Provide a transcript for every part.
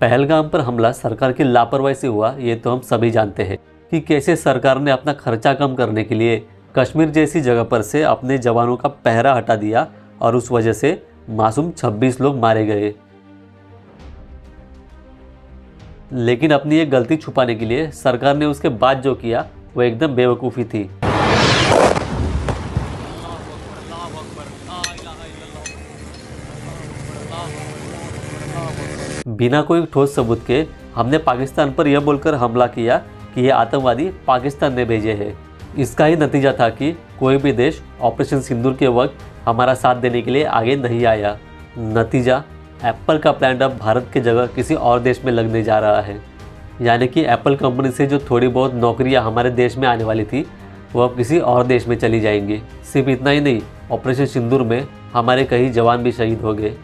पहलगाम पर हमला सरकार की लापरवाही से हुआ, ये तो हम सभी जानते हैं कि कैसे सरकार ने अपना खर्चा कम करने के लिए कश्मीर जैसी जगह पर से अपने जवानों का पहरा हटा दिया और उस वजह से मासूम 26 लोग मारे गए। लेकिन अपनी ये गलती छुपाने के लिए सरकार ने उसके बाद जो किया वो एकदम बेवकूफ़ी थी। बिना कोई ठोस सबूत के हमने पाकिस्तान पर यह बोलकर हमला किया कि ये आतंकवादी पाकिस्तान ने भेजे हैं। इसका ही नतीजा था कि कोई भी देश ऑपरेशन सिंदूर के वक्त हमारा साथ देने के लिए आगे नहीं आया। नतीजा, एप्पल का प्लांट अब भारत की जगह किसी और देश में लगने जा रहा है। यानी कि एप्पल कंपनी से जो थोड़ी बहुत नौकरियां हमारे देश में आने वाली थी वो अब किसी और देश में चली जाएंगी। सिर्फ इतना ही नहीं, ऑपरेशन सिंदूर में हमारे कई जवान भी शहीद हो गए।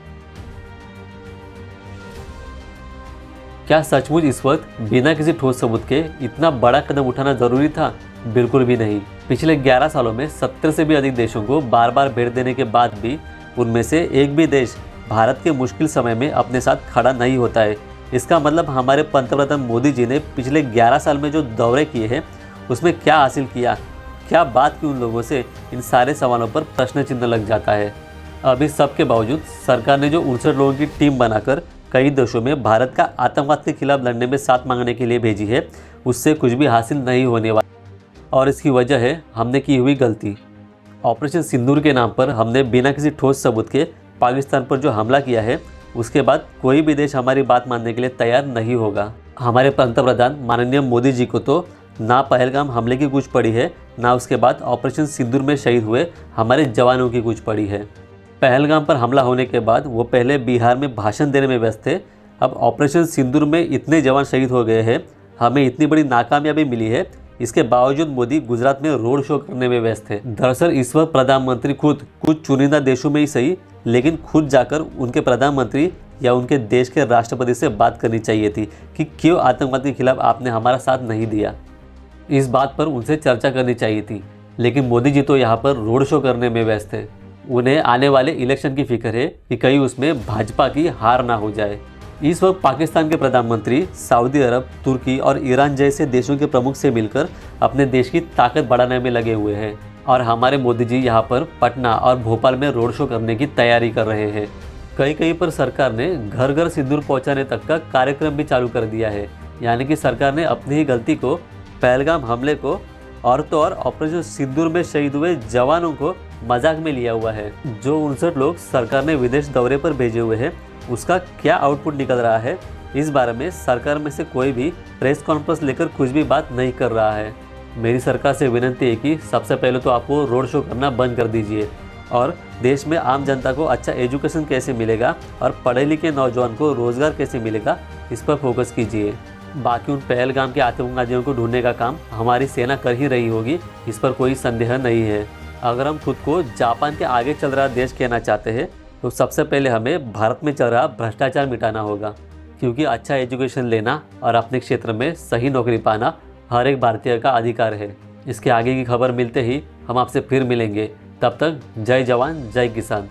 क्या सचमुच इस वक्त बिना किसी ठोस सबूत के इतना बड़ा कदम उठाना जरूरी था? बिल्कुल भी नहीं। पिछले 11 सालों में 70 से भी अधिक देशों को बार बार भेंट देने के बाद भी उनमें से एक भी देश भारत के मुश्किल समय में अपने साथ खड़ा नहीं होता है। इसका मतलब हमारे पंतप्रधान मोदी जी ने पिछले 11 साल में जो दौरे किए हैं उसमें क्या हासिल किया, क्या बात की उन लोगों से, इन सारे सवालों पर प्रश्न चिन्ह लग जाता है। अब इस सब के बावजूद सरकार ने जो 59 लोगों की टीम बनाकर कई देशों में भारत का आतंकवाद के खिलाफ लड़ने में साथ मांगने के लिए भेजी है, उससे कुछ भी हासिल नहीं होने वाला। और इसकी वजह है हमने की हुई गलती। ऑपरेशन सिंदूर के नाम पर हमने बिना किसी ठोस सबूत के पाकिस्तान पर जो हमला किया है, उसके बाद कोई भी देश हमारी बात मानने के लिए तैयार नहीं होगा। हमारे पंतप्रधान माननीय मोदी जी को तो ना पहलगाम हमले की कुछ पड़ी है, ना उसके बाद ऑपरेशन सिंदूर में शहीद हुए हमारे जवानों की कुछ पड़ी है। पहलगाम पर हमला होने के बाद वो पहले बिहार में भाषण देने में व्यस्त थे। अब ऑपरेशन सिंदूर में इतने जवान शहीद हो गए हैं, हमें इतनी बड़ी नाकामयाबी मिली है, इसके बावजूद मोदी गुजरात में रोड शो करने में व्यस्त है। दरअसल इस वक्त प्रधानमंत्री खुद कुछ चुनिंदा देशों में ही सही, लेकिन खुद जाकर उनके प्रधानमंत्री या उनके देश के राष्ट्रपति से बात करनी चाहिए थी कि क्यों आतंकवाद के खिलाफ आपने हमारा साथ नहीं दिया। इस बात पर उनसे चर्चा करनी चाहिए थी, लेकिन मोदी जी तो यहाँ पर रोड शो करने में व्यस्त है। उन्हें आने वाले इलेक्शन की फिक्र है कि कहीं उसमें भाजपा की हार ना हो जाए। इस वक्त पाकिस्तान के प्रधानमंत्री सऊदी अरब, तुर्की और ईरान जैसे देशों के प्रमुख से मिलकर अपने देश की ताकत बढ़ाने में लगे हुए हैं और हमारे मोदी जी यहाँ पर पटना और भोपाल में रोड शो करने की तैयारी कर रहे हैं। कहीं पर सरकार ने घर घर सिंदूर पहुँचाने तक का कार्यक्रम भी चालू कर दिया है। यानी कि सरकार ने अपनी ही गलती को, पहलगाम हमले को और तो और ऑपरेशन सिंदूर में शहीद हुए जवानों को मजाक में लिया हुआ है। जो 59 लोग सरकार ने विदेश दौरे पर भेजे हुए हैं, उसका क्या आउटपुट निकल रहा है, इस बारे में सरकार में से कोई भी प्रेस कॉन्फ्रेंस लेकर कुछ भी बात नहीं कर रहा है। मेरी सरकार से विनती है कि सबसे पहले तो आप वो रोड शो करना बंद कर दीजिए और देश में आम जनता को अच्छा एजुकेशन कैसे मिलेगा और पढ़े लिखे नौजवान को रोजगार कैसे मिलेगा, इस पर फोकस कीजिए। बाकी उन पहलगाम के आतंकवादियों को ढूंढने का काम हमारी सेना कर ही रही होगी, इस पर कोई संदेह नहीं है। अगर हम खुद को जापान के आगे चल रहा देश कहना चाहते हैं तो सबसे पहले हमें भारत में चल रहा भ्रष्टाचार मिटाना होगा, क्योंकि अच्छा एजुकेशन लेना और अपने क्षेत्र में सही नौकरी पाना हर एक भारतीय का अधिकार है। इसके आगे की खबर मिलते ही हम आपसे फिर मिलेंगे। तब तक जय जवान जय किसान।